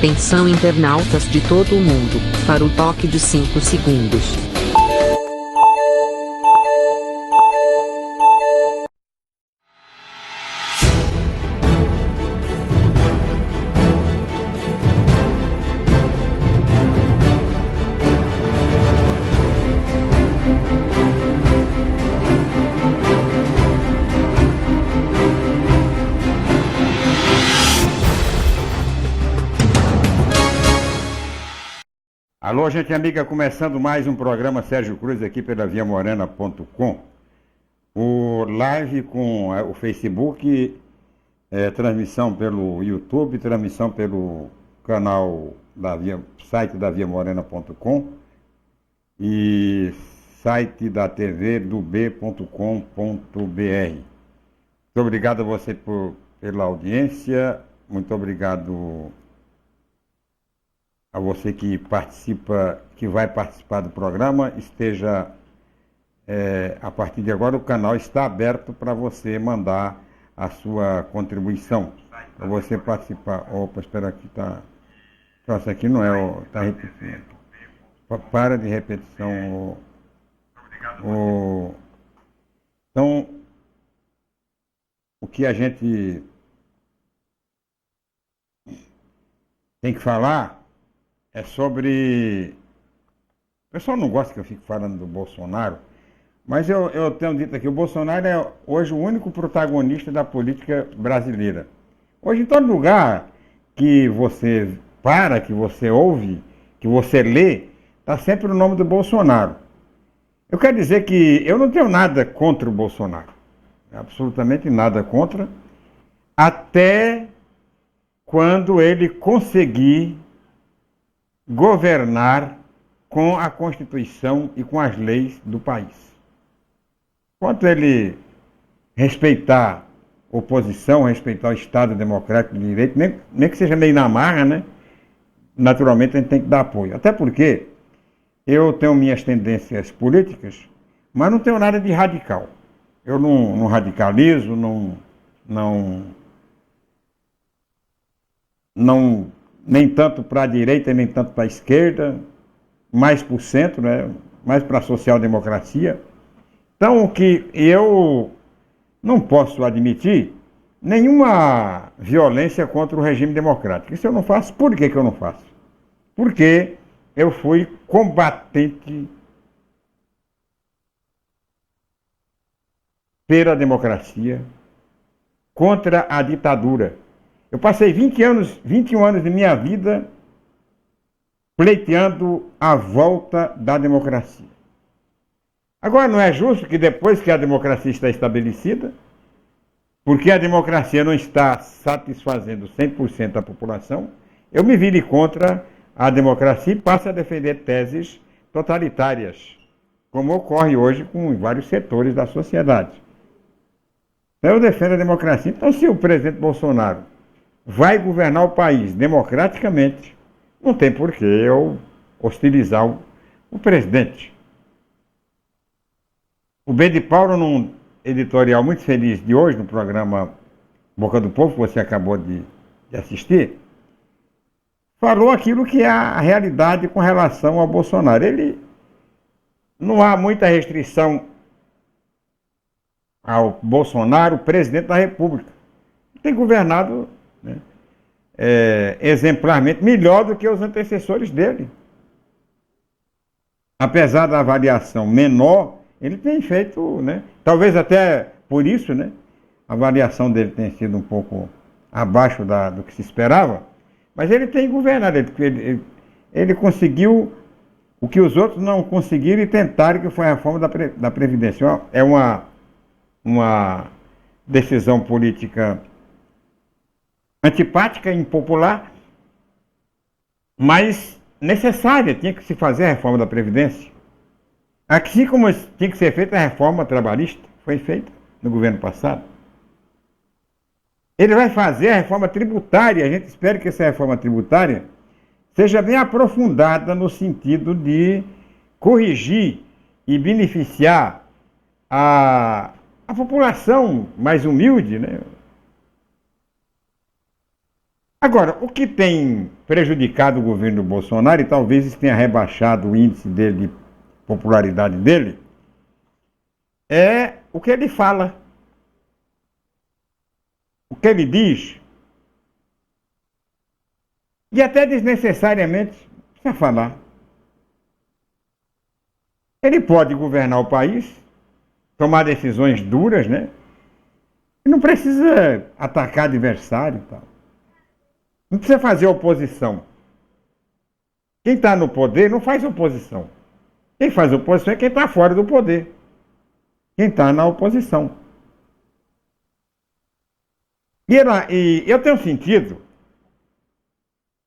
Atenção internautas de todo o mundo, para o toque de 5 segundos. Alô, gente amiga, começando mais um programa Sérgio Cruz aqui pela viamorena.com. O live com o Facebook, transmissão pelo YouTube, transmissão pelo canal site da viamorena.com e site da TV do b.com.br. Muito obrigado a você pela audiência, muito obrigado a você que participa, que vai participar do programa. A partir de agora o canal está aberto para você mandar a sua contribuição, para você participar. Opa, espera aqui, isso aqui não é, está repetindo. Para de repetição. Então, o que a gente tem que falar é sobre... O pessoal não gosta que eu fique falando do Bolsonaro, mas eu tenho dito aqui, o Bolsonaro é hoje o único protagonista da política brasileira. Hoje, em todo lugar que você que você ouve, que você lê, está sempre o nome do Bolsonaro. Eu quero dizer que eu não tenho nada contra o Bolsonaro, absolutamente nada contra, até quando ele conseguir governar com a Constituição e com as leis do país. Enquanto ele respeitar a oposição, respeitar o Estado Democrático de Direito, nem que seja meio na marra, né? Naturalmente a gente tem que dar apoio. Até porque eu tenho minhas tendências políticas, mas não tenho nada de radical. Eu não radicalizo, nem tanto para a direita, nem tanto para a esquerda, mais para o centro, né? Mais para a social-democracia. Então, o que eu não posso admitir nenhuma violência contra o regime democrático. Isso eu não faço. Por que eu não faço? Porque eu fui combatente pela democracia, contra a ditadura. Eu passei 21 anos de minha vida pleiteando a volta da democracia. Agora, não é justo que depois que a democracia está estabelecida, porque a democracia não está satisfazendo 100% da população, eu me vire contra a democracia e passe a defender teses totalitárias, como ocorre hoje com vários setores da sociedade. Então, eu defendo a democracia. Então, se o presidente Bolsonaro vai governar o país democraticamente, não tem por que eu hostilizar o presidente. O Ben de Paulo, num editorial muito feliz de hoje, no programa Boca do Povo, que você acabou de assistir, falou aquilo que é a realidade com relação ao Bolsonaro. Não há muita restrição ao Bolsonaro, presidente da República. Tem governado, né, exemplarmente melhor do que os antecessores dele. Apesar da avaliação menor, ele tem feito, né, talvez até por isso, né, a avaliação dele tem sido um pouco abaixo do que se esperava, mas ele tem governado, ele conseguiu o que os outros não conseguiram e tentaram, que foi a reforma da Previdência. É uma decisão política antipática, impopular, mas necessária. Tinha que se fazer a reforma da Previdência. Assim como tinha que ser feita a reforma trabalhista, foi feita no governo passado. Ele vai fazer a reforma tributária. A gente espera que essa reforma tributária seja bem aprofundada no sentido de corrigir e beneficiar a população mais humilde, né? Agora, o que tem prejudicado o governo Bolsonaro, e talvez isso tenha rebaixado o índice dele, de popularidade dele, é o que ele fala. O que ele diz. E até desnecessariamente precisa falar. Ele pode governar o país, tomar decisões duras, né? E não precisa atacar adversário e tal. Não precisa fazer oposição. Quem está no poder não faz oposição. Quem faz oposição é quem está fora do poder. Quem está na oposição. E eu tenho sentido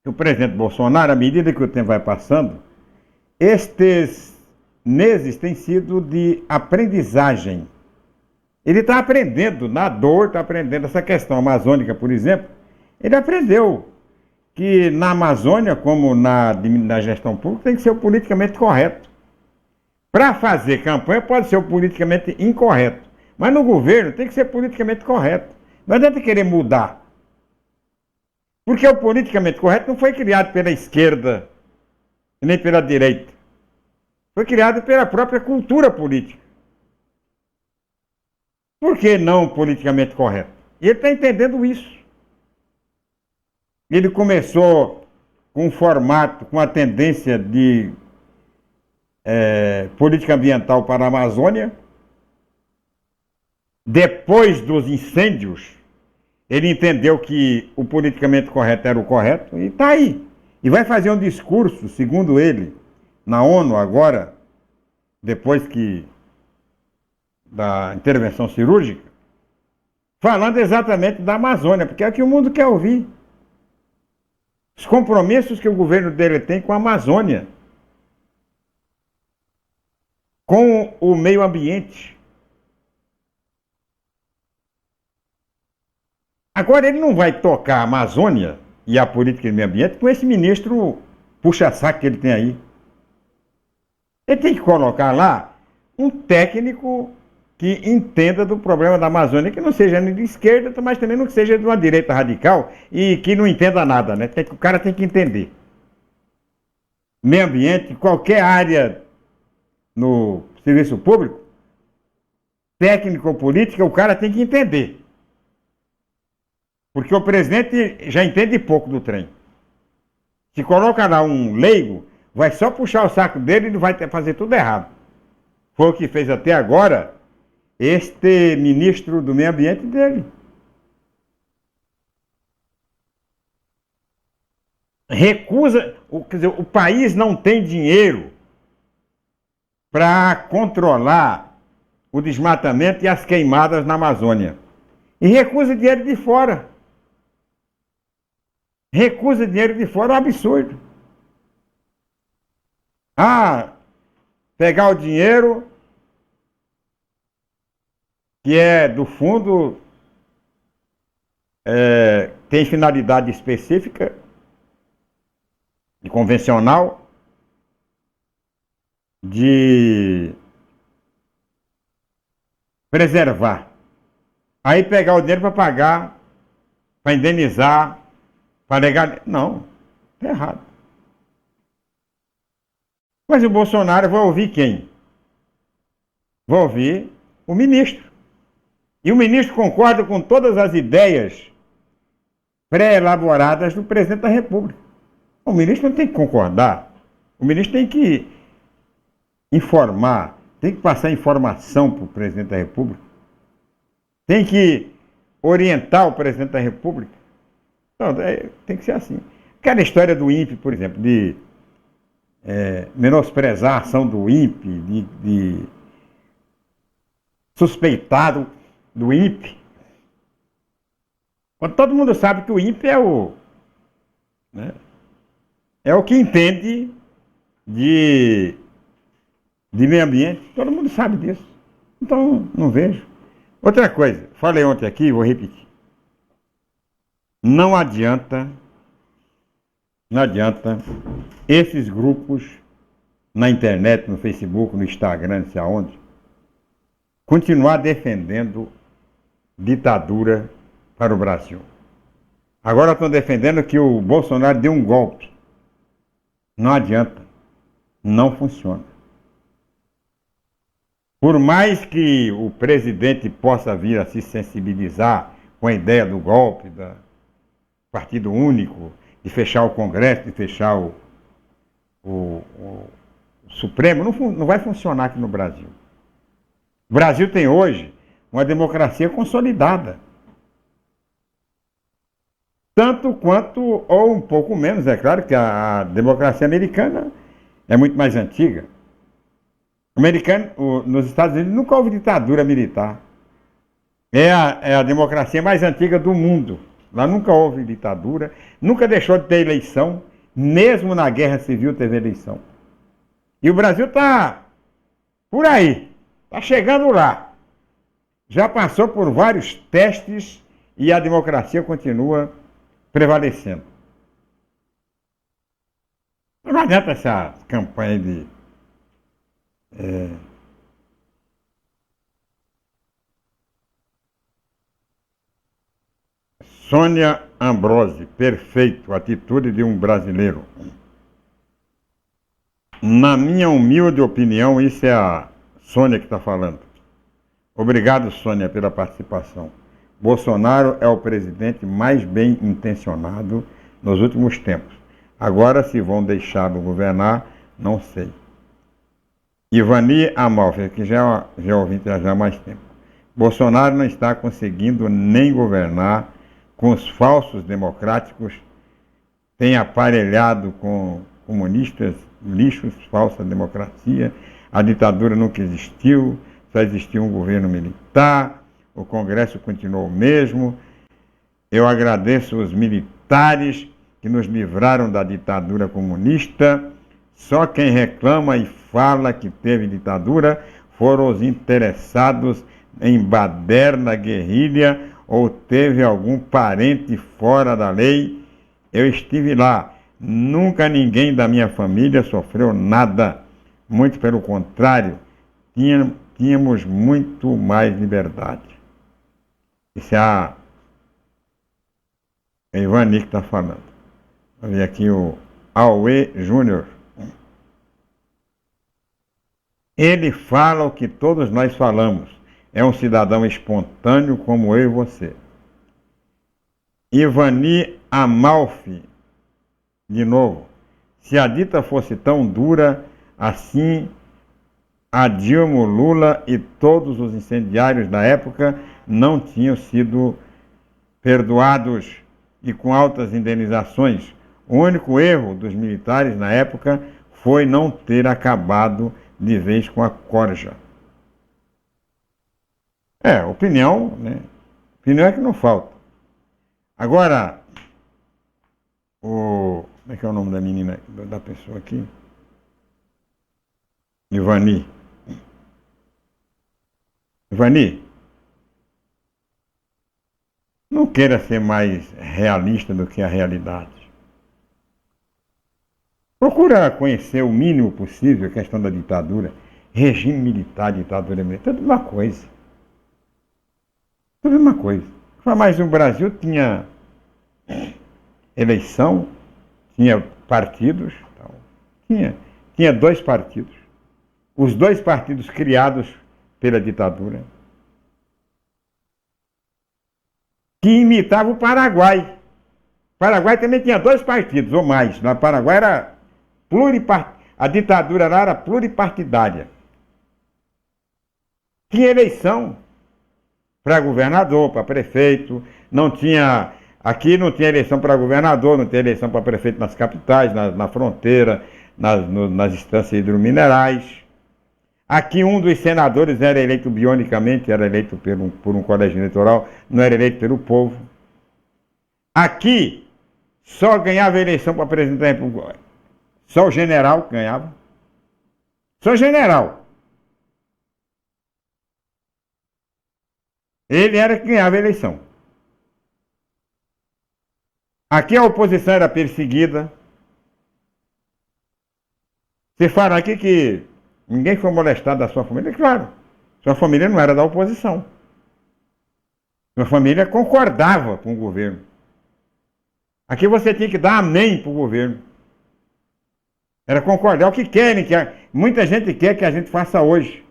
que o presidente Bolsonaro, à medida que o tempo vai passando, estes meses têm sido de aprendizagem. Ele está aprendendo na dor, está aprendendo essa questão amazônica, por exemplo. Ele aprendeu que na Amazônia, como na gestão pública, tem que ser o politicamente correto. Para fazer campanha pode ser o politicamente incorreto, mas no governo tem que ser politicamente correto. Não adianta querer mudar. Porque o politicamente correto não foi criado pela esquerda nem pela direita. Foi criado pela própria cultura política. Por que não politicamente correto? E ele está entendendo isso. Ele começou com um formato, com a tendência de política ambiental para a Amazônia. Depois dos incêndios, ele entendeu que o politicamente correto era o correto e está aí. E vai fazer um discurso, segundo ele, na ONU agora, depois da intervenção cirúrgica, falando exatamente da Amazônia, porque é o que o mundo quer ouvir. Os compromissos que o governo dele tem com a Amazônia, com o meio ambiente. Agora ele não vai tocar a Amazônia e a política do meio ambiente com esse ministro puxa-saco que ele tem aí. Ele tem que colocar lá um técnico que entenda do problema da Amazônia, que não seja nem de esquerda, mas também não seja de uma direita radical e que não entenda nada, né? O cara tem que entender. Meio ambiente, qualquer área no serviço público, técnico ou política, o cara tem que entender. Porque o presidente já entende pouco do trem. Se coloca lá um leigo, vai só puxar o saco dele e ele vai fazer tudo errado. Foi o que fez até agora este ministro do meio ambiente dele. Recusa, quer dizer, o país não tem dinheiro para controlar o desmatamento e as queimadas na Amazônia. E recusa dinheiro de fora. Recusa dinheiro de fora é um absurdo. Pegar o dinheiro que é do fundo, tem finalidade específica e convencional de preservar. Aí pegar o dinheiro para pagar, para indenizar, para negar. Não, está errado. Mas o Bolsonaro vai ouvir quem? Vai ouvir o ministro. E o ministro concorda com todas as ideias pré-elaboradas do presidente da República. O ministro não tem que concordar. O ministro tem que informar, tem que passar informação para o presidente da República. Tem que orientar o presidente da República. Então, tem que ser assim. Aquela história do INPE, por exemplo, de menosprezar a ação do INPE, de suspeitado do INPE, quando todo mundo sabe que o INPE é o que entende de meio ambiente, todo mundo sabe disso. Então, não vejo. Outra coisa, falei ontem aqui, vou repetir. Não adianta esses grupos na internet, no Facebook, no Instagram, não sei aonde, continuar defendendo ditadura para o Brasil. Agora estão defendendo que o Bolsonaro deu um golpe. Não adianta. Não funciona. Por mais que o presidente possa vir a se sensibilizar com a ideia do golpe, do partido único, de fechar o Congresso, de fechar o Supremo, não vai funcionar aqui no Brasil. O Brasil tem hoje uma democracia consolidada. Tanto quanto, ou um pouco menos, é claro que a democracia americana é muito mais antiga. Nos Estados Unidos nunca houve ditadura militar. É a democracia mais antiga do mundo. Lá nunca houve ditadura, nunca deixou de ter eleição, mesmo na Guerra Civil teve eleição. E o Brasil está por aí, está chegando lá. Já passou por vários testes e a democracia continua prevalecendo. Não adianta essa campanha de Sônia Ambrose, perfeito, atitude de um brasileiro. Na minha humilde opinião, isso é a Sônia que está falando. Obrigado, Sônia, pela participação. Bolsonaro é o presidente mais bem intencionado nos últimos tempos. Agora, se vão deixá-lo governar, não sei. Ivani Amalfi, que já ouvi já há mais tempo. Bolsonaro não está conseguindo nem governar com os falsos democráticos, tem aparelhado com comunistas, lixos, falsa democracia. A ditadura nunca existiu, só existiu um governo militar, o Congresso continuou o mesmo. Eu agradeço os militares que nos livraram da ditadura comunista. Só quem reclama e fala que teve ditadura foram os interessados em baderna, guerrilha, ou teve algum parente fora da lei. Eu estive lá. Nunca ninguém da minha família sofreu nada. Muito pelo contrário, tínhamos muito mais liberdade. Isso é a Ivani que está falando. Vou ver aqui o Aue Júnior. Ele fala o que todos nós falamos. É um cidadão espontâneo como eu e você. Ivani Amalfi, de novo. Se a dita fosse tão dura assim, a Dilma, o Lula e todos os incendiários da época não tinham sido perdoados e com altas indenizações. O único erro dos militares na época foi não ter acabado de vez com a corja. Opinião, né? Opinião é que não falta. Agora, como é que é o nome da menina, da pessoa aqui? Ivani. Ivani, não queira ser mais realista do que a realidade. Procura conhecer o mínimo possível a questão da ditadura. Regime militar, ditadura militar, tudo uma coisa. Tudo uma coisa. Mas o Brasil tinha eleição, tinha partidos, tinha dois partidos. Os dois partidos criados pela ditadura, que imitavam o Paraguai. O Paraguai também tinha dois partidos, ou mais. No Paraguai era a ditadura lá era pluripartidária. Tinha eleição para governador, para prefeito, aqui não tinha eleição para governador, não tinha eleição para prefeito nas capitais, na fronteira, nas instâncias hidrominerais. Aqui um dos senadores era eleito bionicamente, era eleito por um colégio eleitoral, não era eleito pelo povo. Aqui só ganhava eleição para presidente da República, só o general ganhava. Só general. Ele era que ganhava a eleição. Aqui a oposição era perseguida. Você fala aqui que ninguém foi molestado da sua família? Claro, sua família não era da oposição. Sua família concordava com o governo. Aqui você tinha que dar amém para o governo. Era concordar o que querem, muita gente quer que a gente faça hoje.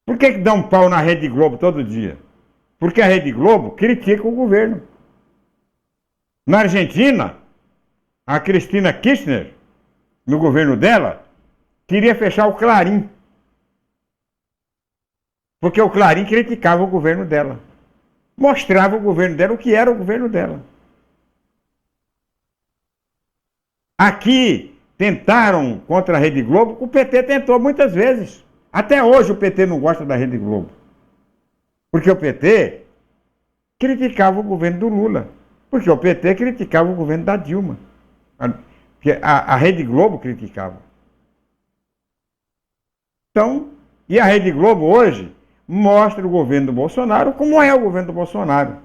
Por que dá um pau na Rede Globo todo dia? Porque a Rede Globo critica o governo. Na Argentina, a Cristina Kirchner, no governo dela, queria fechar o Clarim. Porque o Clarim criticava o governo dela. Mostrava o governo dela o que era o governo dela. Aqui tentaram contra a Rede Globo, o PT tentou muitas vezes. Até hoje o PT não gosta da Rede Globo. Porque o PT criticava o governo do Lula. Porque o PT criticava o governo da Dilma. Porque a Rede Globo criticava. Então, e a Rede Globo hoje mostra o governo do Bolsonaro como é o governo do Bolsonaro.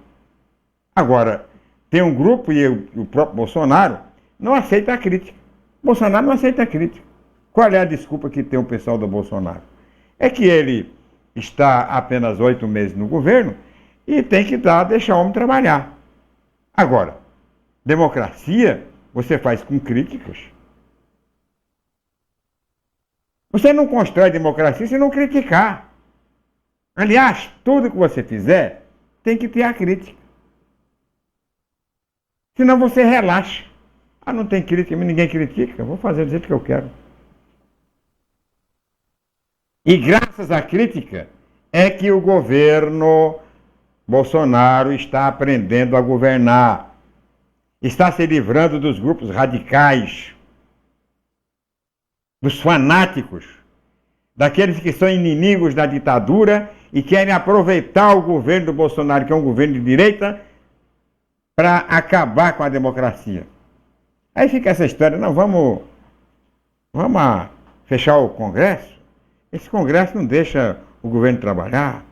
Agora, tem um grupo, e o próprio Bolsonaro não aceita a crítica. Bolsonaro não aceita a crítica. Qual é a desculpa que tem o pessoal do Bolsonaro? É que ele está apenas 8 meses no governo e tem que deixar o homem trabalhar. Agora, democracia você faz com críticas. Você não constrói democracia se não criticar. Aliás, tudo que você fizer tem que ter a crítica. Senão você relaxa. Ah, não tem crítica, ninguém critica, vou fazer do jeito que eu quero. E graças à crítica é que o governo Bolsonaro está aprendendo a governar. Está se livrando dos grupos radicais, dos fanáticos, daqueles que são inimigos da ditadura e querem aproveitar o governo do Bolsonaro, que é um governo de direita, para acabar com a democracia. Aí fica essa história, não, vamos fechar o Congresso? Esse Congresso não deixa o governo trabalhar.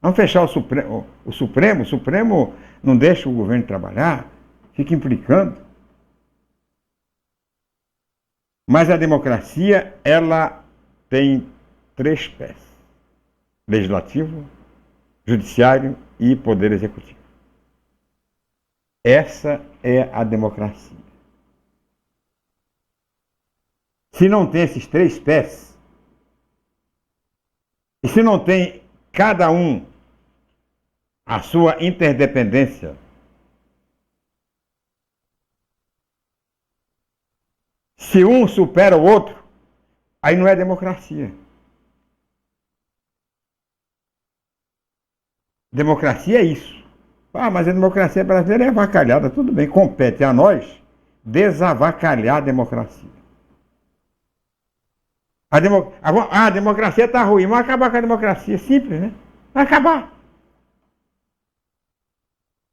Vamos fechar o Supremo não deixa o governo trabalhar, fica implicando. Mas a democracia, ela tem 3 pés: legislativo, judiciário e poder executivo. Essa é a democracia. Se não tem esses 3 pés, e se não tem cada um a sua interdependência, se um supera o outro, aí não é democracia. Democracia é isso. Ah, mas a democracia brasileira é avacalhada. Tudo bem, compete a nós desavacalhar a democracia. A democracia está ruim, vamos acabar com a democracia. Simples, né? Vai acabar.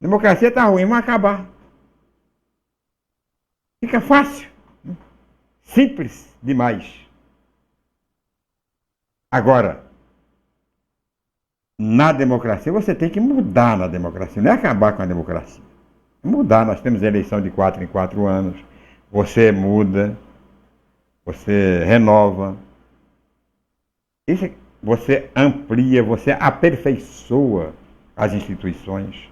A democracia está ruim, vamos acabar. Fica fácil. Simples demais. Agora, na democracia, você tem que mudar na democracia, não é acabar com a democracia. Mudar, nós temos eleição de 4 em 4 anos, você muda, você renova, você amplia, você aperfeiçoa as instituições.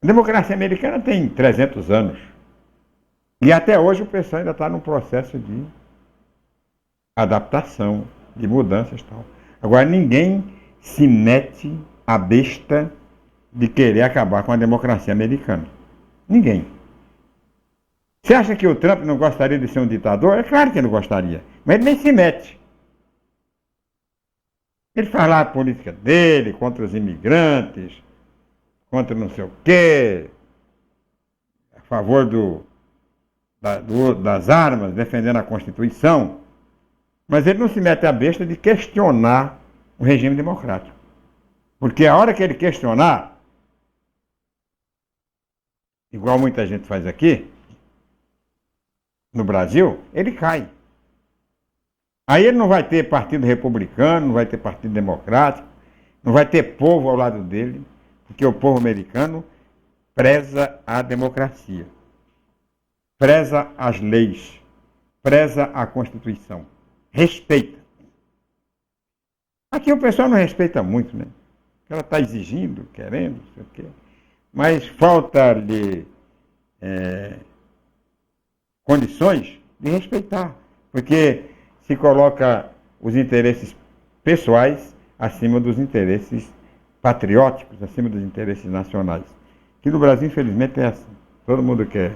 A democracia americana tem 300 anos. E até hoje o pessoal ainda está num processo de adaptação, de mudanças e tal. Agora, ninguém se mete a besta de querer acabar com a democracia americana. Ninguém. Você acha que o Trump não gostaria de ser um ditador? É claro que ele não gostaria. Mas ele nem se mete. Ele faz lá a política dele, contra os imigrantes, contra não sei o quê, a favor das armas, defendendo a Constituição. Mas ele não se mete a besta de questionar o regime democrático. Porque a hora que ele questionar, igual muita gente faz aqui, no Brasil, ele cai. Aí ele não vai ter partido republicano, não vai ter partido democrático, não vai ter povo ao lado dele, porque o povo americano preza a democracia, preza as leis, preza a Constituição, respeita. Aqui o pessoal não respeita muito, né? Ela está exigindo, querendo, não sei o quê. mas falta-lhe condições de respeitar, porque se coloca os interesses pessoais acima dos interesses patrióticos, acima dos interesses nacionais. Que no Brasil, infelizmente, é assim. Todo mundo quer.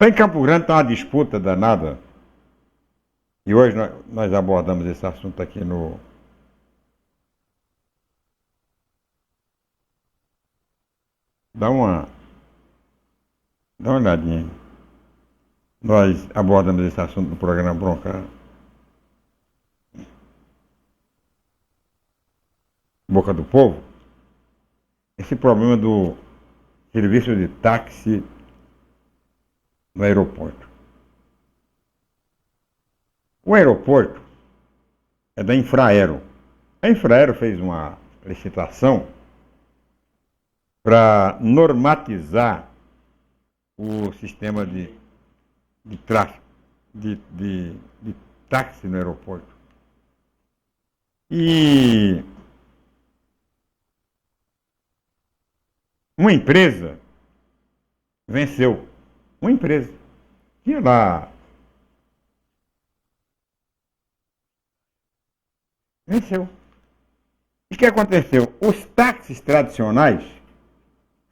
Em Campo Grande está uma disputa danada, e hoje nós abordamos esse assunto aqui no. Dá uma olhadinha. Nós abordamos esse assunto no programa Bronca Boca do Povo. Esse problema do serviço de táxi no aeroporto. O aeroporto é da Infraero. A Infraero fez uma licitação para normatizar o sistema de tráfego, de táxi no aeroporto. E uma empresa venceu. Uma empresa. Tinha lá. Venceu. E o que aconteceu? Os táxis tradicionais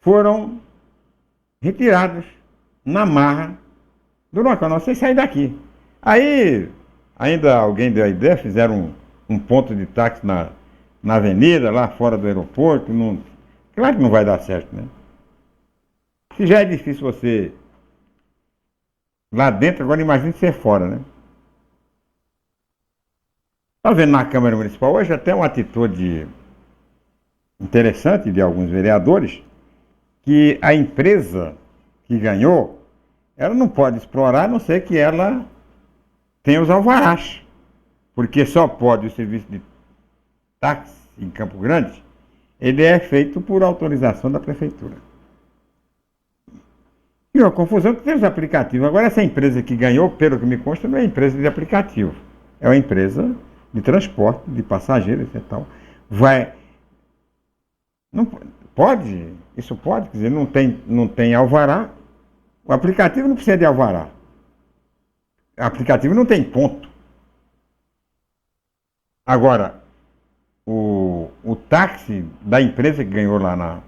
foram retirados na marra do local. Não sei sair daqui. Aí, ainda alguém deu a ideia, fizeram um ponto de táxi na avenida, lá fora do aeroporto. Não, claro que não vai dar certo, né? Se já é difícil você lá dentro, agora imagine ser fora, né? Está vendo na Câmara Municipal hoje até uma atitude interessante de alguns vereadores, que a empresa que ganhou, ela não pode explorar, a não ser que ela tenha os alvarás. Porque só pode o serviço de táxi em Campo Grande, ele é feito por autorização da prefeitura. E uma confusão que tem os aplicativos. Agora, essa empresa que ganhou, pelo que me consta, não é empresa de aplicativo. É uma empresa de transporte, de passageiros e tal. Não pode, isso pode, quer dizer, não tem alvará. O aplicativo não precisa de alvará. O aplicativo não tem ponto. Agora, o táxi da empresa que ganhou lá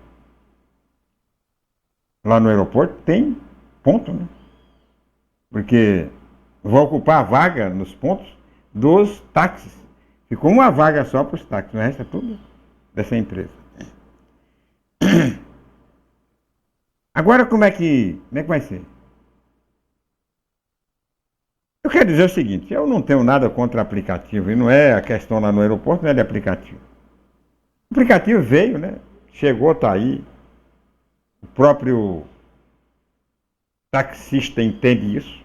no aeroporto tem ponto, né? Porque vai ocupar a vaga nos pontos dos táxis. Ficou uma vaga só para os táxis, o resto é tudo dessa empresa. Agora como é que vai ser? Eu quero dizer o seguinte, eu não tenho nada contra aplicativo, e não é a questão lá no aeroporto, não é de aplicativo. O aplicativo veio, né? Chegou, está aí. O próprio taxista entende isso.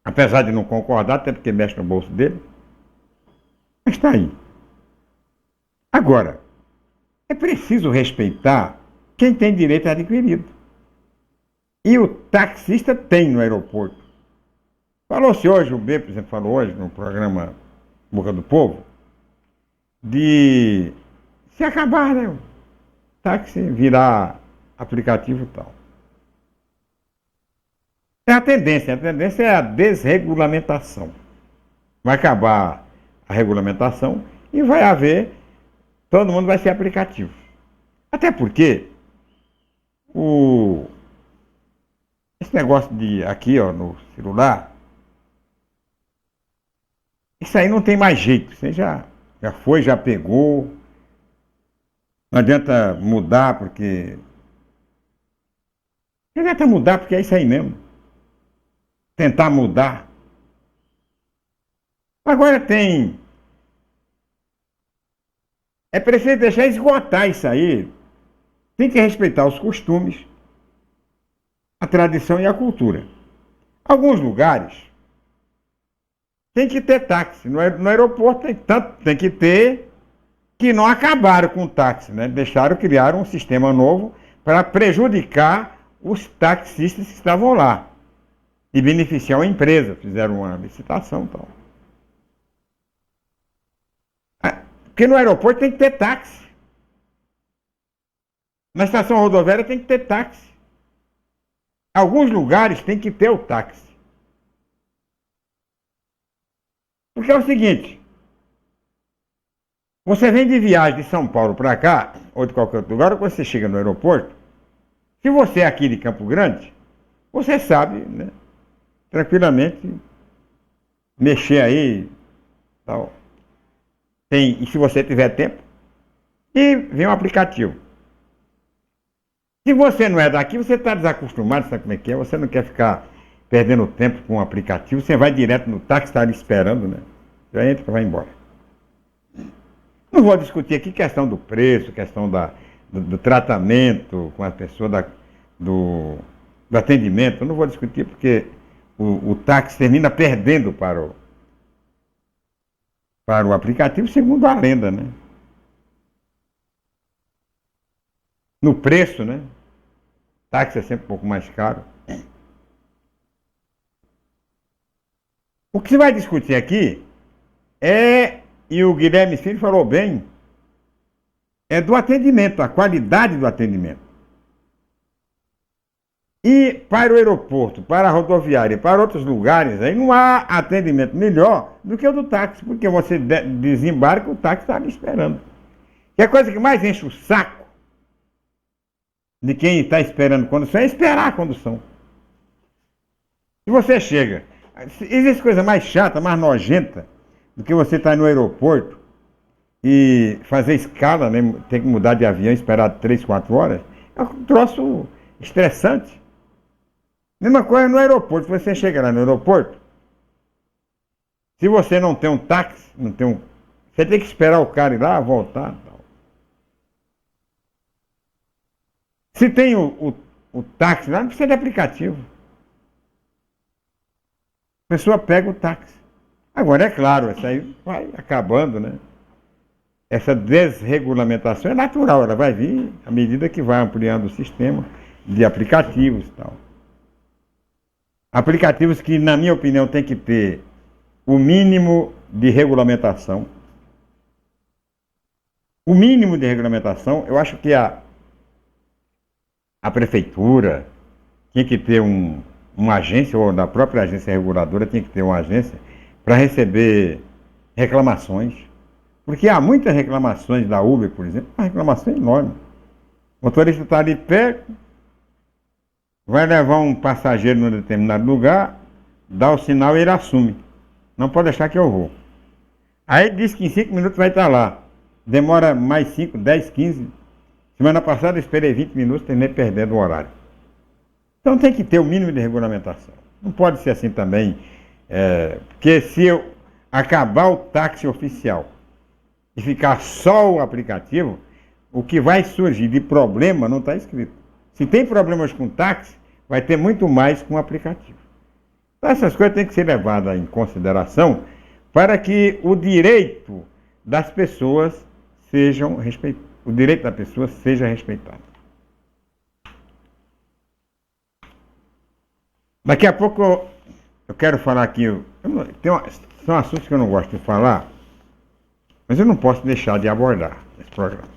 Apesar de não concordar, até porque mexe no bolso dele. Mas está aí. Agora, é preciso respeitar quem tem direito adquirido. E o taxista tem no aeroporto. Falou-se hoje, o B, por exemplo, falou hoje no programa Boca do Povo, de se acabar, né? O táxi virar aplicativo e tal. É a tendência é a desregulamentação. Vai acabar a regulamentação e vai haver, todo mundo vai ser aplicativo. Até porque esse negócio de aqui, ó, no celular, isso aí não tem mais jeito. Você já foi, já pegou. Não adianta mudar porque... Não adianta mudar porque é isso aí mesmo. Tentar mudar. Agora tem... É preciso deixar esgotar isso aí. Tem que respeitar os costumes, a tradição e a cultura. Alguns lugares tem que ter táxi. No aeroporto tem que ter, que não acabaram com o táxi, né? Criaram um sistema novo para prejudicar os taxistas que estavam lá e beneficiar a empresa. Fizeram uma licitação e tal. Porque no aeroporto tem que ter táxi. Na estação rodoviária tem que ter táxi. Alguns lugares tem que ter o táxi. Porque é o seguinte, você vem de viagem de São Paulo para cá, ou de qualquer outro lugar, quando você chega no aeroporto, se você é aqui de Campo Grande, você sabe, né, tranquilamente, mexer aí, tal. E se você tiver tempo, e vem um aplicativo. Se você não é daqui, você está desacostumado, sabe como é que é? Você não quer ficar perdendo tempo com o aplicativo, você vai direto no táxi, está ali esperando, né? Já entra e vai embora. Não vou discutir aqui questão do preço, questão do tratamento com a pessoa, do atendimento, eu não vou discutir porque o táxi termina perdendo para o aplicativo, segundo a lenda, né? No preço, né? Táxi é sempre um pouco mais caro. O que se vai discutir aqui e o Guilherme Filho falou bem, é do atendimento, a qualidade do atendimento. E para o aeroporto, para a rodoviária, para outros lugares, aí não há atendimento melhor do que o do táxi, porque você desembarca, o táxi está ali esperando. E a coisa que mais enche o saco de quem está esperando condução é esperar a condução. Se você chega, existe coisa mais chata, mais nojenta, do que você estar no aeroporto e fazer escala, né? Ter que mudar de avião e esperar 3, 4 horas. É um troço estressante. Mesma coisa no aeroporto. Se você chega lá no aeroporto, se você não tem um táxi, você tem que esperar o cara ir lá, voltar. Tal. Se tem o táxi lá, não precisa de aplicativo. A pessoa pega o táxi. Agora, é claro, isso aí vai acabando, né? Essa desregulamentação é natural, ela vai vir à medida que vai ampliando o sistema de aplicativos e tal. Aplicativos que, na minha opinião, tem que ter o mínimo de regulamentação. O mínimo de regulamentação, eu acho que a prefeitura tinha que ter uma agência, ou da própria agência reguladora tinha que ter uma agência para receber reclamações. Porque há muitas reclamações da Uber, por exemplo, uma reclamação enorme. O motorista está ali perto, vai levar um passageiro num determinado lugar, dá o sinal e ele assume. Não pode deixar que eu vou. Aí diz que em 5 minutos vai estar lá. Demora mais 5, 10, 15. Semana passada eu esperei 20 minutos, terminei perdendo o horário. Então tem que ter o mínimo de regulamentação. Não pode ser assim também, porque se eu acabar o táxi oficial e ficar só o aplicativo, o que vai surgir de problema não está escrito. Se tem problemas com táxi, vai ter muito mais com o aplicativo. Então essas coisas têm que ser levadas em consideração para que o direito das pessoas sejam respeitados. O direito da pessoa seja respeitado. Daqui a pouco eu quero falar aqui, são assuntos que eu não gosto de falar, mas eu não posso deixar de abordar esse programa.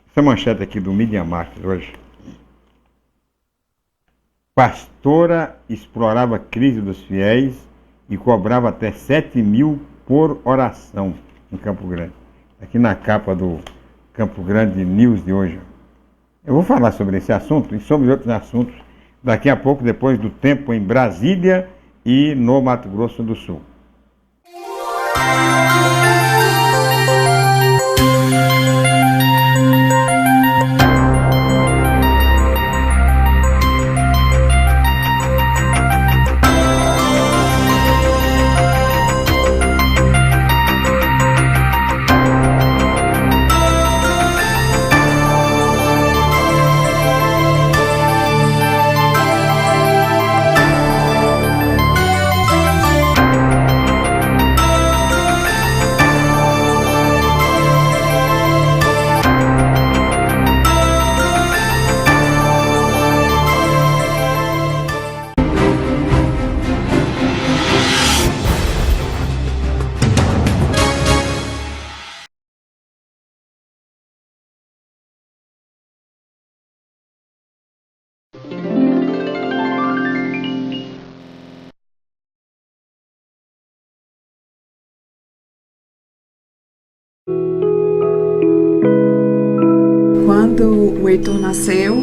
Essa manchete aqui do Media Market hoje. Pastora explorava a crise dos fiéis e cobrava até 7 mil por oração em Campo Grande. Aqui na capa do Campo Grande News de hoje. Eu vou falar sobre esse assunto e sobre outros assuntos daqui a pouco, depois do tempo em Brasília e no Mato Grosso do Sul. quando o Heitor nasceu,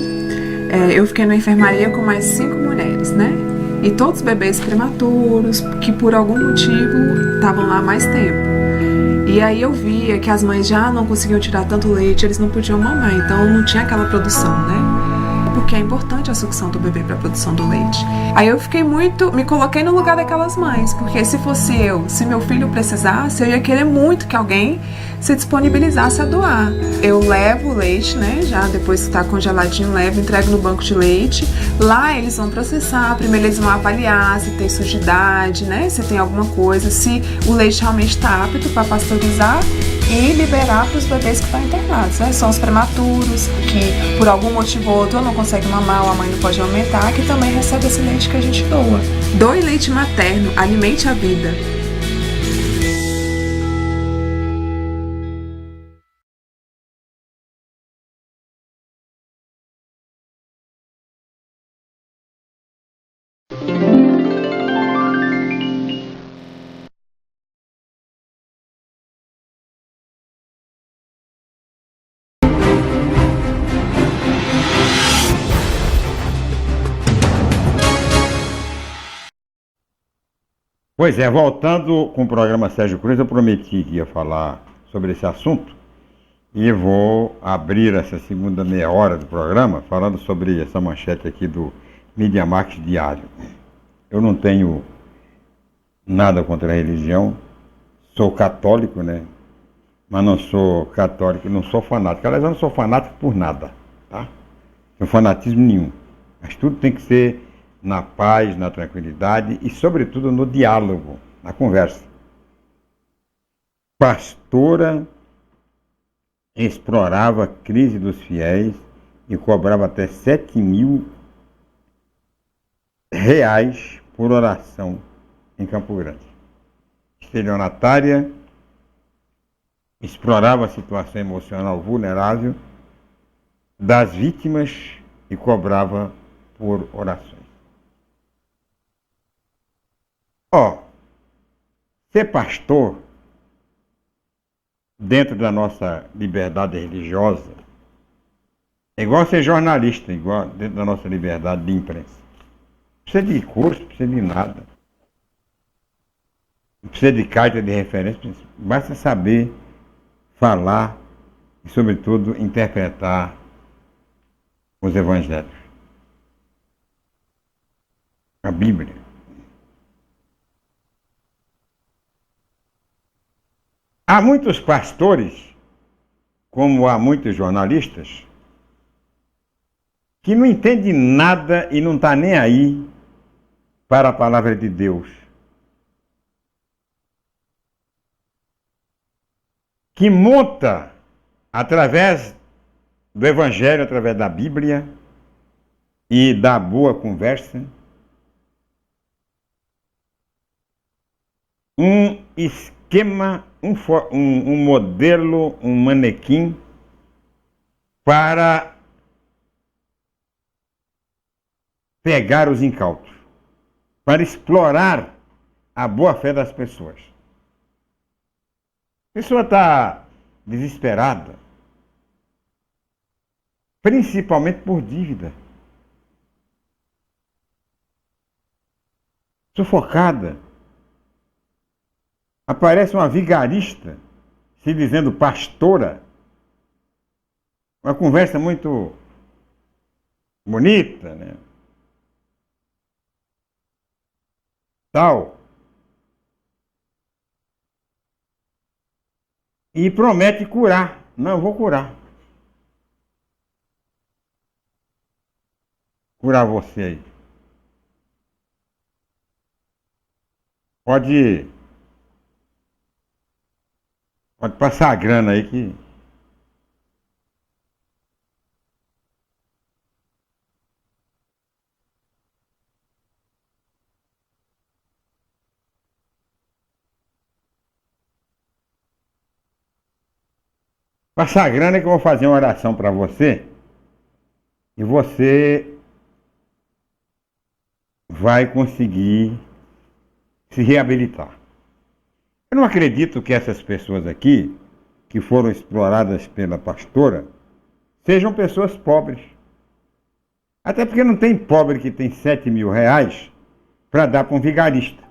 eu fiquei na enfermaria com mais 5 mulheres, né? E todos bebês prematuros, que por algum motivo estavam lá há mais tempo. E aí eu via que as mães já não conseguiam tirar tanto leite, eles não podiam mamar, então não tinha aquela produção, né? Porque é importante a sucção do bebê para a produção do leite. Aí eu me coloquei no lugar daquelas mães, porque se fosse eu, se meu filho precisasse, eu ia querer muito que alguém se disponibilizasse a doar. Eu levo o leite, né, já depois que está congeladinho, entrego no banco de leite. Lá eles vão processar, primeiro eles vão avaliar se tem sujidade, né, se tem alguma coisa, se o leite realmente está apto para pasteurizar, e liberar para os bebês que estão internados, né? São os prematuros, que por algum motivo ou outro não conseguem mamar ou a mãe não pode aumentar, que também recebe esse leite que a gente doa. Doe leite materno, alimente a vida. Pois é, voltando com o programa Sérgio Cruz, eu prometi que ia falar sobre esse assunto e vou abrir essa segunda meia hora do programa falando sobre essa manchete aqui do Media Market Diário. Eu não tenho nada contra a religião, sou católico, né? Mas não sou católico, não sou fanático. Aliás, eu não sou fanático por nada, tá? Não tenho fanatismo nenhum. Mas tudo tem que ser na paz, na tranquilidade e, sobretudo, no diálogo, na conversa. Pastora explorava a crise dos fiéis e cobrava até R$7.000 por oração em Campo Grande. Estelionatária, explorava a situação emocional vulnerável das vítimas e cobrava por orações. Ser pastor, dentro da nossa liberdade religiosa, é igual ser jornalista, igual dentro da nossa liberdade de imprensa. Não precisa de curso, não precisa de nada. Não precisa de carta de referência, basta saber falar e, sobretudo, interpretar os evangelhos. A Bíblia. Há muitos pastores, como há muitos jornalistas, que não entendem nada e não estão nem aí para a palavra de Deus. Que monta, através do Evangelho, através da Bíblia e da boa conversa, um esquema, um modelo, um manequim para pegar os incautos, para explorar a boa-fé das pessoas. A pessoa está desesperada, principalmente por dívida, sufocada. Aparece uma vigarista se dizendo pastora, uma conversa muito bonita, né? Tal. E promete curar. Não, eu vou curar. Curar você aí. Pode passar a grana aí que... Passar a grana é que eu vou fazer uma oração para você e você vai conseguir se reabilitar. Eu não acredito que essas pessoas aqui, que foram exploradas pela pastora, sejam pessoas pobres. Até porque não tem pobre que tem 7 mil reais para dar para um vigarista.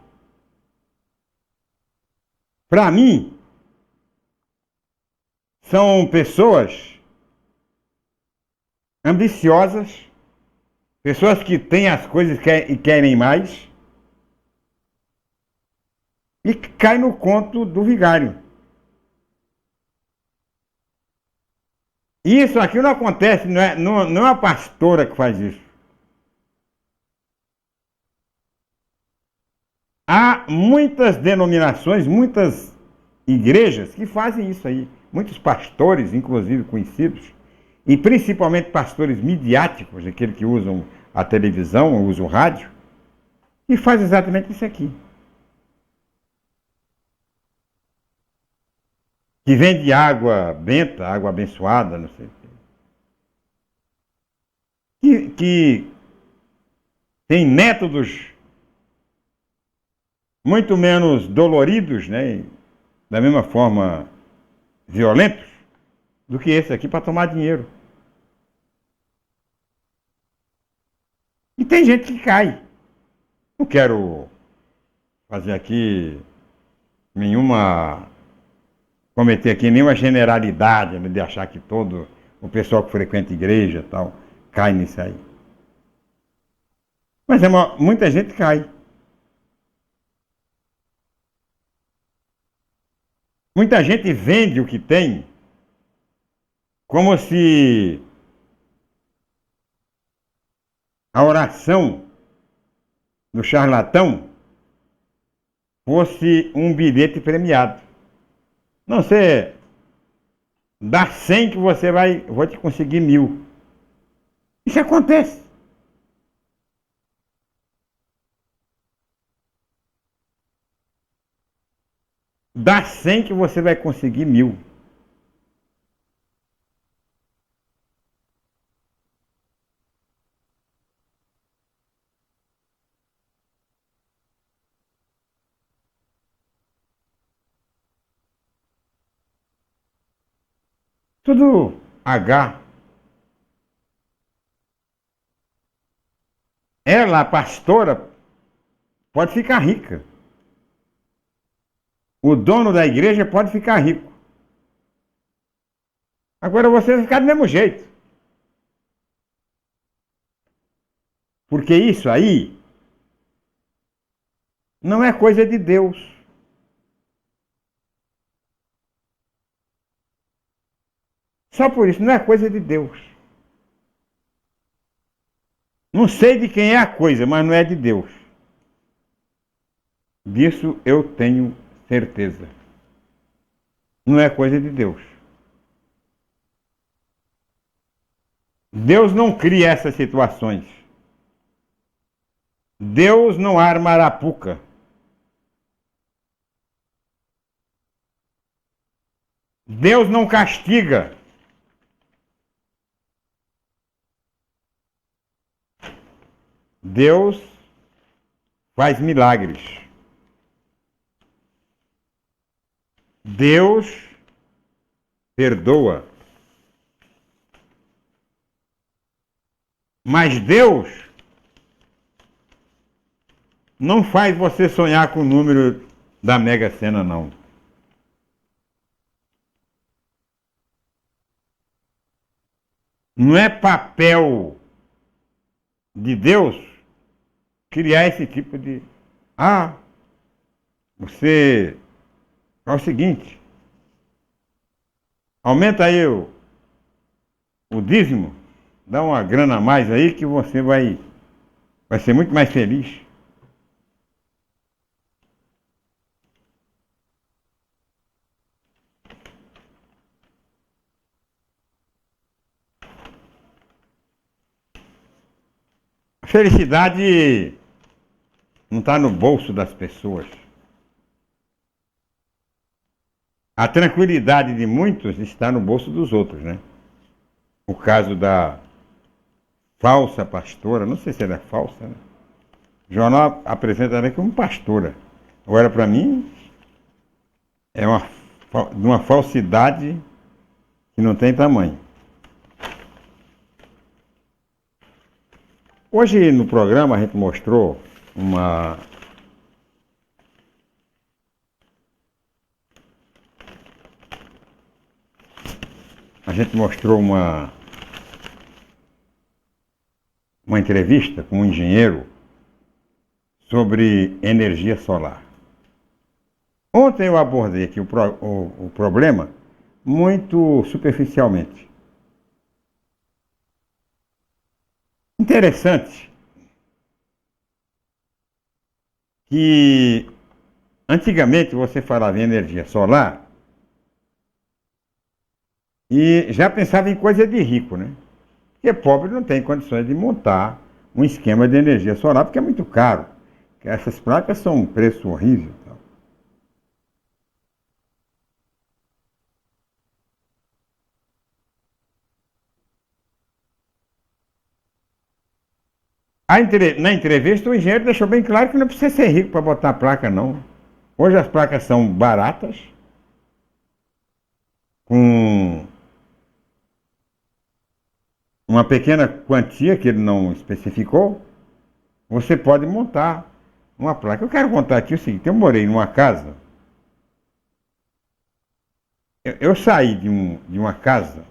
Para mim, são pessoas ambiciosas, pessoas que têm as coisas e querem mais, e que caem no conto do vigário. Isso aqui não acontece, não é a pastora que faz isso. Há muitas denominações, muitas igrejas que fazem isso aí. Muitos pastores, inclusive conhecidos, e principalmente pastores midiáticos, aqueles que usam a televisão, usam o rádio, e fazem exatamente isso aqui. Que vende água benta, água abençoada, não sei o quê. Que tem métodos muito menos doloridos, né, da mesma forma violentos, do que esse aqui para tomar dinheiro. E tem gente que cai. Não quero fazer aqui cometer aqui nenhuma generalidade, né, de achar que todo o pessoal que frequenta a igreja e tal cai nisso aí. Mas muita gente cai. Muita gente vende o que tem como se a oração do charlatão fosse um bilhete premiado. Não, você dá 100 que vou te conseguir 1000. Isso acontece. Dá 100 que você vai conseguir 1000. Tudo H. Ela, a pastora, pode ficar rica. O dono da igreja pode ficar rico. Agora você vai ficar do mesmo jeito. Porque isso aí não é coisa de Deus. Só por isso, não é coisa de Deus. Não sei de quem é a coisa, mas não é de Deus. Disso eu tenho certeza. Não é coisa de Deus. Deus não cria essas situações. Deus não arma arapuca. Deus não castiga. Deus faz milagres. Deus perdoa. Mas Deus não faz você sonhar com o número da Mega Sena, não. Não é papel de Deus criar esse tipo de... você... É o seguinte, aumenta aí o dízimo, dá uma grana a mais aí que você vai ser muito mais feliz. A felicidade não está no bolso das pessoas. A tranquilidade de muitos está no bolso dos outros, né? O caso da falsa pastora, não sei se ela é falsa, né? O jornal apresenta ela como pastora. Agora, para mim, é uma falsidade que não tem tamanho. Hoje no programa a gente mostrou uma uma entrevista com um engenheiro sobre energia solar. Ontem eu abordei aqui o problema muito superficialmente. Interessante que antigamente você falava em energia solar e já pensava em coisa de rico, né? Porque pobre não tem condições de montar um esquema de energia solar porque é muito caro. Essas placas são um preço horrível. Na entrevista, o engenheiro deixou bem claro que não precisa ser rico para botar a placa, não. Hoje as placas são baratas, com uma pequena quantia que ele não especificou, você pode montar uma placa. Eu quero contar aqui o seguinte: eu morei numa casa, eu saí de uma casa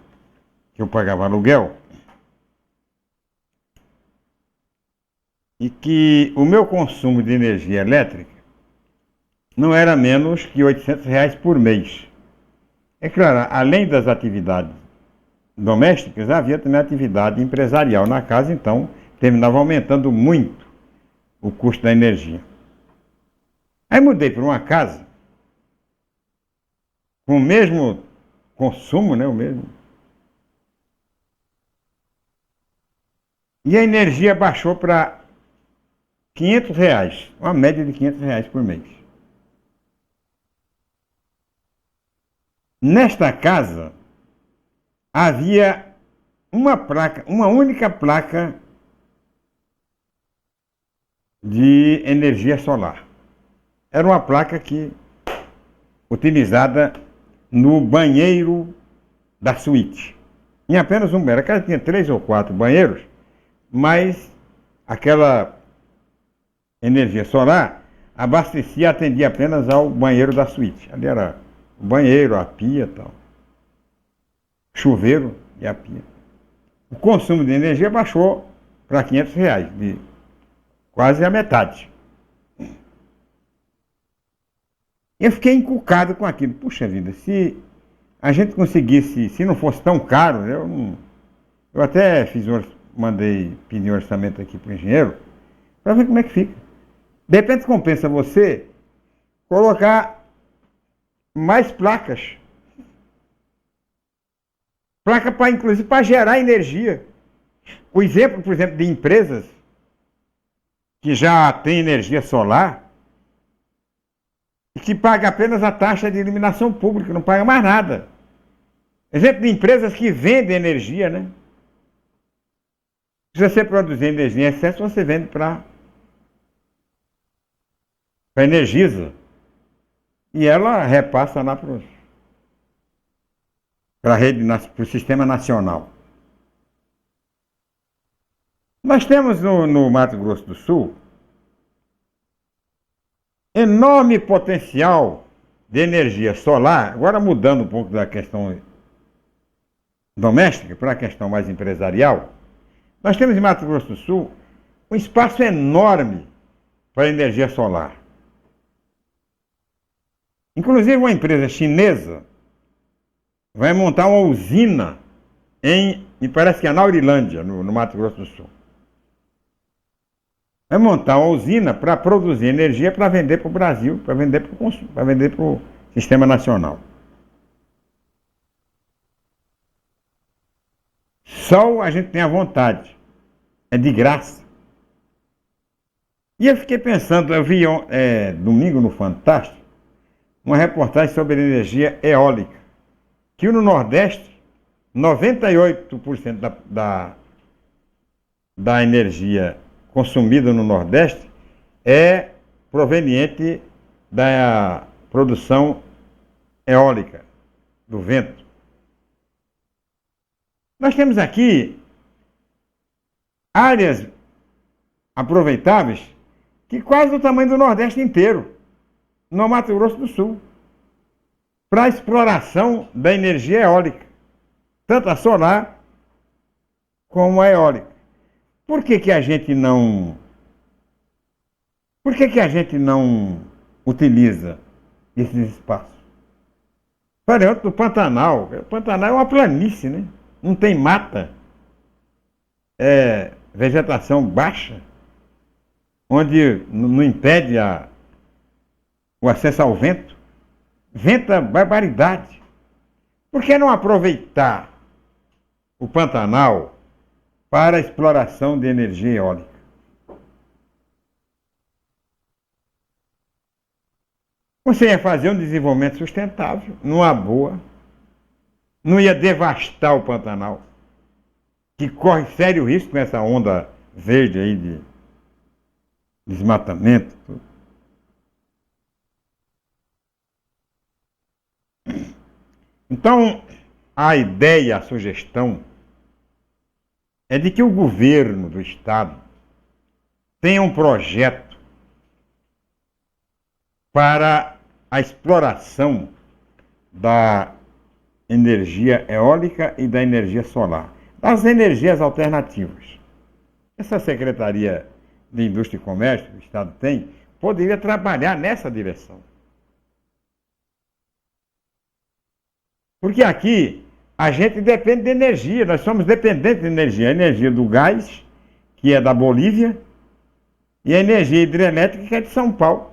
que eu pagava aluguel, e que o meu consumo de energia elétrica não era menos que R$ 800 por mês. É claro, além das atividades domésticas, havia também atividade empresarial na casa, então terminava aumentando muito o custo da energia. Aí mudei para uma casa com o mesmo consumo, né, o mesmo. E a energia baixou para R$ 500, uma média de R$ 500 por mês. Nesta casa havia uma única placa de energia solar. Era uma placa utilizada no banheiro da suíte. Em apenas um banheiro. A casa tinha 3 ou 4 banheiros, mas aquela energia solar abastecia e atendia apenas ao banheiro da suíte. Ali era o banheiro, a pia e tal. Chuveiro e a pia. O consumo de energia baixou para R$ 500, de quase a metade. Eu fiquei encucado com aquilo. Puxa vida, se a gente conseguisse, se não fosse tão caro, eu até mandei pedir um orçamento aqui para o engenheiro, para ver como é que fica. De repente compensa você colocar mais placas. Placa para, inclusive, para gerar energia. O exemplo, por exemplo, de empresas que já têm energia solar e que paga apenas a taxa de iluminação pública, não paga mais nada. Exemplo de empresas que vendem energia, né? Se você produzir energia em excesso, você vende para a Energisa. E ela repassa lá para a rede, para o sistema nacional. Nós temos no Mato Grosso do Sul enorme potencial de energia solar, agora mudando um pouco da questão doméstica para a questão mais empresarial. Nós temos em Mato Grosso do Sul um espaço enorme para energia solar. Inclusive uma empresa chinesa vai montar uma usina me parece que é na Aurilândia, no Mato Grosso do Sul. Vai montar uma usina para produzir energia para vender para o Brasil, para vender para o sistema nacional. Sol a gente tem à vontade, é de graça. E eu fiquei pensando, eu vi domingo no Fantástico, uma reportagem sobre energia eólica, que no Nordeste, 98% da energia consumida no Nordeste é proveniente da produção eólica, do vento. Nós temos aqui áreas aproveitáveis que quase do tamanho do Nordeste inteiro, no Mato Grosso do Sul, para a exploração da energia eólica, tanto a solar como a eólica. Por que que a gente não... Por que que a gente não utiliza esses espaços? Variante do Pantanal. O Pantanal é uma planície, né? Não tem mata. É vegetação baixa, onde não impede o acesso ao vento. Venta barbaridade. Por que não aproveitar o Pantanal para a exploração de energia eólica? Você ia fazer um desenvolvimento sustentável, numa boa, não ia devastar o Pantanal, que corre sério risco com essa onda verde aí de desmatamento. Tudo. Então, a ideia, a sugestão, é de que o governo do Estado tenha um projeto para a exploração da energia eólica e da energia solar, das energias alternativas. Essa Secretaria de Indústria e Comércio que o Estado tem, poderia trabalhar nessa direção. Porque aqui a gente depende de energia, nós somos dependentes de energia. A energia do gás, que é da Bolívia, e a energia hidrelétrica, que é de São Paulo.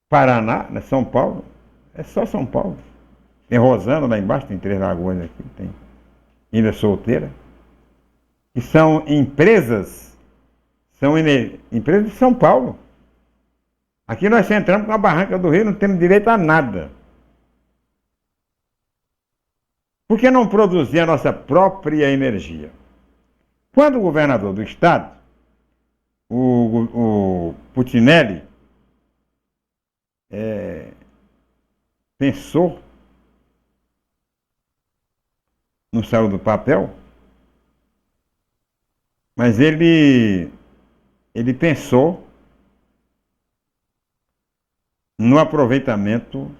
Paraná, né? São Paulo, é só São Paulo. Tem Rosana lá embaixo, tem Três Lagoas aqui, tem Ilha Solteira. Que são empresas de São Paulo. Aqui nós entramos com a barranca do Rio, não temos direito a nada. Por que não produzir a nossa própria energia? Quando o governador do estado, o Putinelli, pensou, não saiu do papel, mas ele pensou no aproveitamento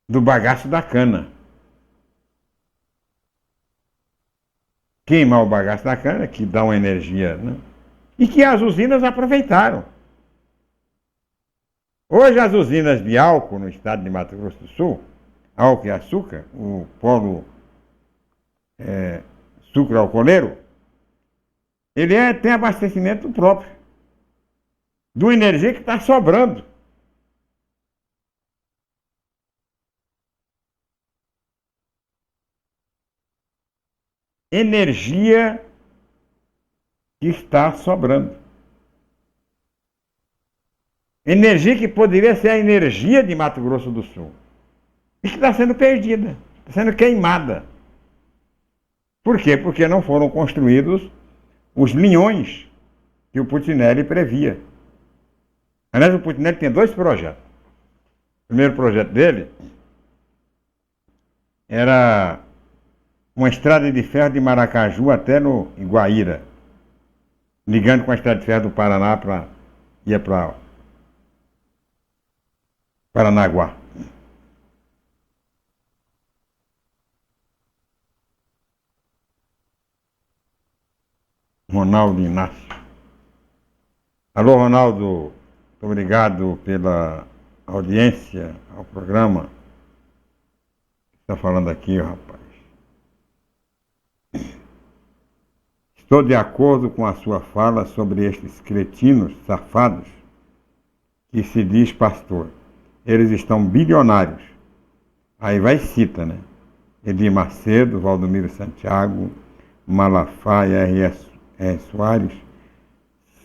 do bagaço da cana. Queimar o bagaço da cana, que dá uma energia, né? E que as usinas aproveitaram. Hoje as usinas de álcool no estado de Mato Grosso do Sul, álcool e açúcar, o polo sucro alcooleiro, ele tem abastecimento próprio, de uma energia que está sobrando. Energia que está sobrando. Energia que poderia ser a energia de Mato Grosso do Sul. E que está sendo perdida, está sendo queimada. Por quê? Porque não foram construídos os linhões que o Putinelli previa. Aliás, o Putinelli tem dois projetos. O primeiro projeto dele era uma estrada de ferro de Maracaju até no Iguaíra, ligando com a estrada de ferro do Paraná para ir para Paranaguá. Ronaldo Inácio. Alô, Ronaldo, muito obrigado pela audiência ao programa. Está falando aqui, rapaz. Estou de acordo com a sua fala sobre estes cretinos safados que se diz pastor. Eles estão bilionários. Aí vai e cita, né? Edir Macedo, Valdomiro Santiago, Malafaia, R. Soares.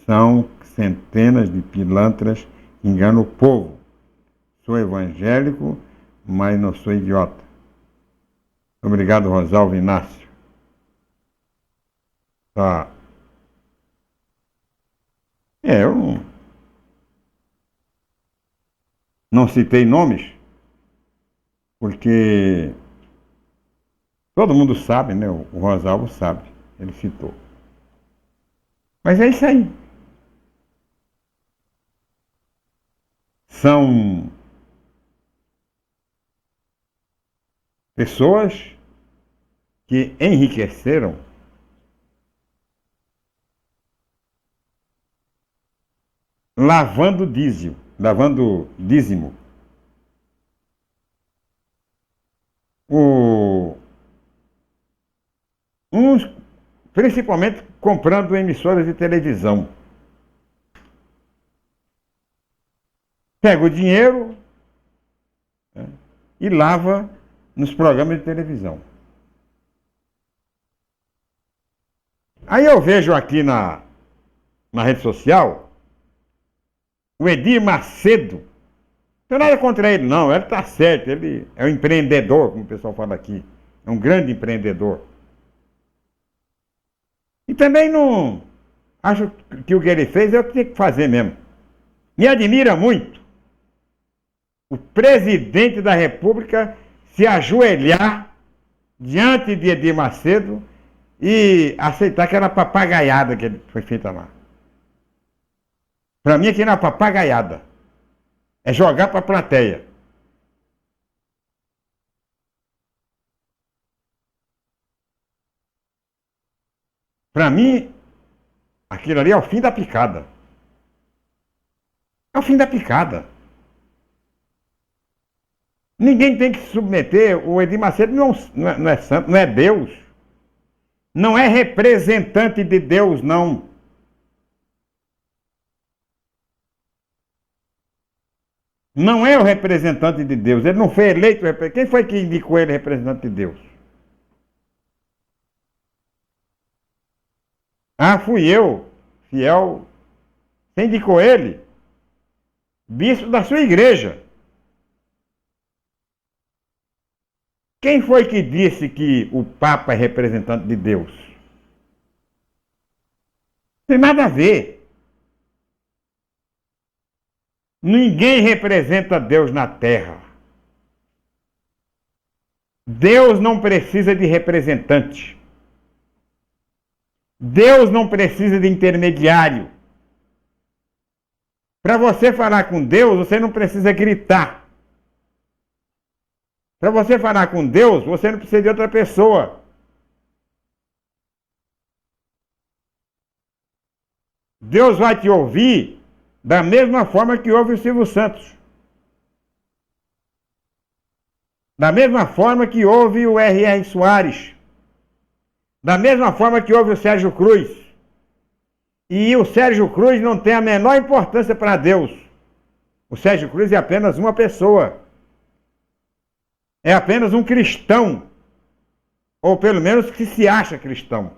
São centenas de pilantras que enganam o povo. Sou evangélico, mas não sou idiota. Obrigado, Rosalvo Inácio. Tá. Eu não citei nomes, porque Todo mundo sabe, né? O Rosalvo sabe, ele citou. Mas é isso aí. São pessoas que enriqueceram lavando dízimo. Uns, principalmente, comprando emissoras de televisão. Pega o dinheiro, né, e lava nos programas de televisão. Aí eu vejo aqui na rede social o Edir Macedo. Não tenho nada contra ele, não. Ele está certo. Ele é um empreendedor, como o pessoal fala aqui. É um grande empreendedor. E também não acho que o que ele fez é o que tinha que fazer mesmo. Me admira muito o presidente da República se ajoelhar diante de Edir Macedo e aceitar aquela papagaiada que foi feita lá. Para mim, aqui não é papagaiada. É jogar para a plateia. Para mim, aquilo ali é o fim da picada. É o fim da picada. Ninguém tem que se submeter. O Edir Macedo não é santo, não é Deus. Não é representante de Deus, não. Não é o representante de Deus. Ele não foi eleito. Quem foi que indicou ele representante de Deus? Ah, fui eu, fiel. Você indicou ele? Bispo da sua igreja. Quem foi que disse que o Papa é representante de Deus? Tem nada a ver. Ninguém representa Deus na terra. Deus não precisa de representante. Deus não precisa de intermediário. Para você falar com Deus, você não precisa gritar. Para você falar com Deus, você não precisa de outra pessoa. Deus vai te ouvir da mesma forma que ouve o Silvio Santos. Da mesma forma que ouve o R.R. Soares. Da mesma forma que ouve o Sérgio Cruz. E o Sérgio Cruz não tem a menor importância para Deus. O Sérgio Cruz é apenas uma pessoa. É apenas um cristão. Ou pelo menos que se acha cristão.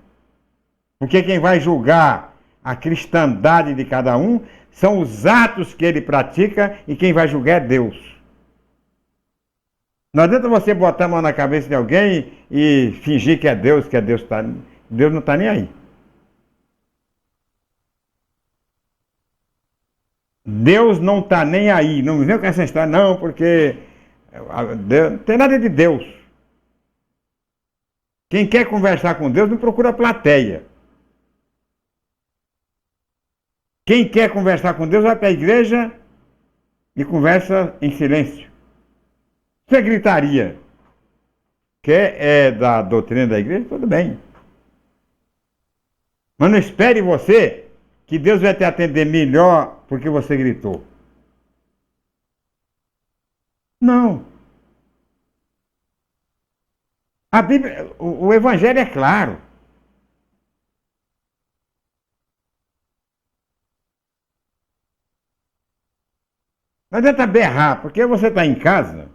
Porque quem vai julgar a cristandade de cada um são os atos que ele pratica, e quem vai julgar é Deus. Não adianta você botar a mão na cabeça de alguém e fingir que é Deus está. Deus não está nem aí. Deus não está nem aí. Não me vem com essa história, não, porque não tem nada de Deus. Quem quer conversar com Deus não procura plateia. Quem quer conversar com Deus vai para a igreja e conversa em silêncio. Isso é gritaria. Quer da doutrina da igreja? Tudo bem. Mas não espere você que Deus vai te atender melhor porque você gritou. Não. A Bíblia, o Evangelho é claro. Não adianta berrar, porque você está em casa,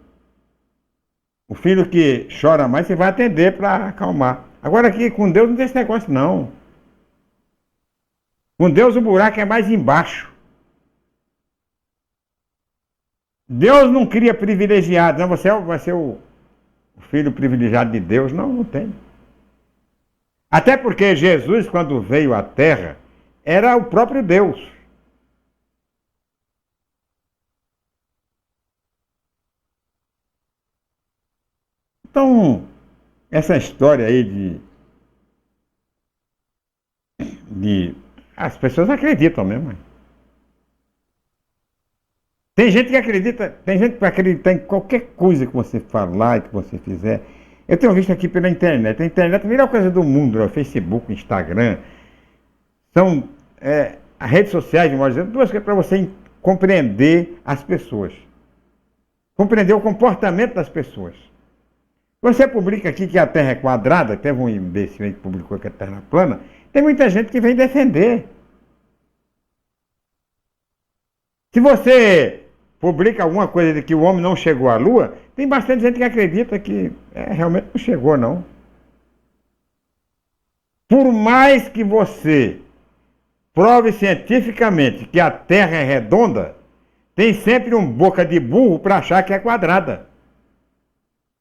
o filho que chora mais, você vai atender para acalmar. Agora aqui com Deus não tem esse negócio, não. Com Deus o buraco é mais embaixo. Deus não cria privilegiado, não. Você vai ser o filho privilegiado de Deus. Não, não tem. Até porque Jesus, quando veio à Terra, era o próprio Deus. Então, essa história aí as pessoas acreditam mesmo. Tem gente que vai acreditar em qualquer coisa que você falar e que você fizer. Eu tenho visto aqui pela internet. A internet é a melhor coisa do mundo, o Facebook, Instagram. São as redes sociais, de modo geral, duas coisas para você compreender as pessoas. Compreender o comportamento das pessoas. Você publica aqui que a Terra é quadrada, teve um imbecil aí que publicou que a Terra é plana, tem muita gente que vem defender. Se você publica alguma coisa de que o homem não chegou à Lua, tem bastante gente que acredita que realmente não chegou, não. Por mais que você prove cientificamente que a Terra é redonda, tem sempre um boca de burro para achar que é quadrada.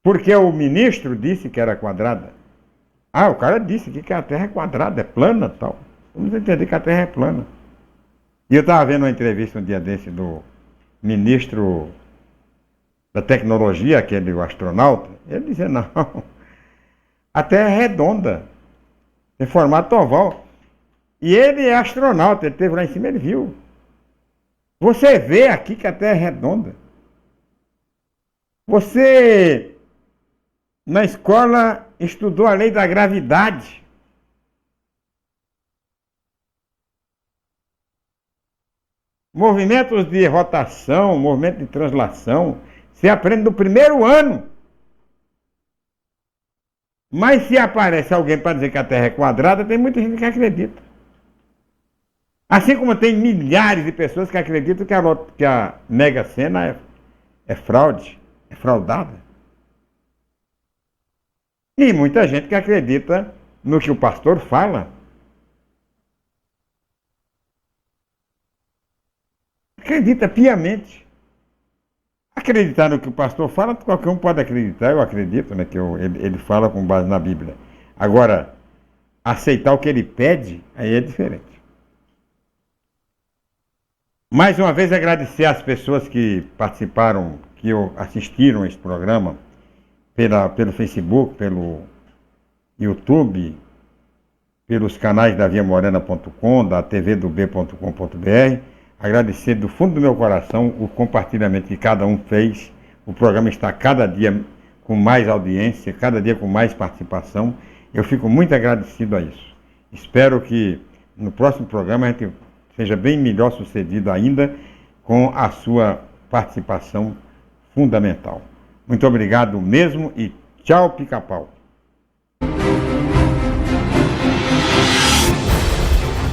Porque o ministro disse que era quadrada. Ah, o cara disse que a Terra é quadrada, é plana e tal. Vamos entender que a Terra é plana. E eu estava vendo uma entrevista um dia desse do ministro da tecnologia, aquele astronauta, ele dizia, não, a Terra é redonda, tem formato oval. E ele é astronauta, ele esteve lá em cima, ele viu. Você vê aqui que a Terra é redonda. Você, na escola, estudou a lei da gravidade. Movimentos de rotação, movimento de translação, você aprende no primeiro ano. Mas se aparece alguém para dizer que a Terra é quadrada, tem muita gente que acredita. Assim como tem milhares de pessoas que acreditam que a Mega Sena é fraude, é fraudada. E muita gente que acredita no que o pastor fala. Acredita piamente. Acreditar no que o pastor fala, qualquer um pode acreditar, eu acredito, né, que ele fala com base na Bíblia. Agora, aceitar o que ele pede, aí é diferente. Mais uma vez agradecer às pessoas que participaram, que assistiram a esse programa pelo Facebook, pelo YouTube, pelos canais da viamorena.com, da tvdob.com.br. Agradecer do fundo do meu coração o compartilhamento que cada um fez. O programa está cada dia com mais audiência, cada dia com mais participação. Eu fico muito agradecido a isso. Espero que no próximo programa a gente seja bem melhor sucedido ainda com a sua participação fundamental. Muito obrigado mesmo e tchau, Pica-Pau.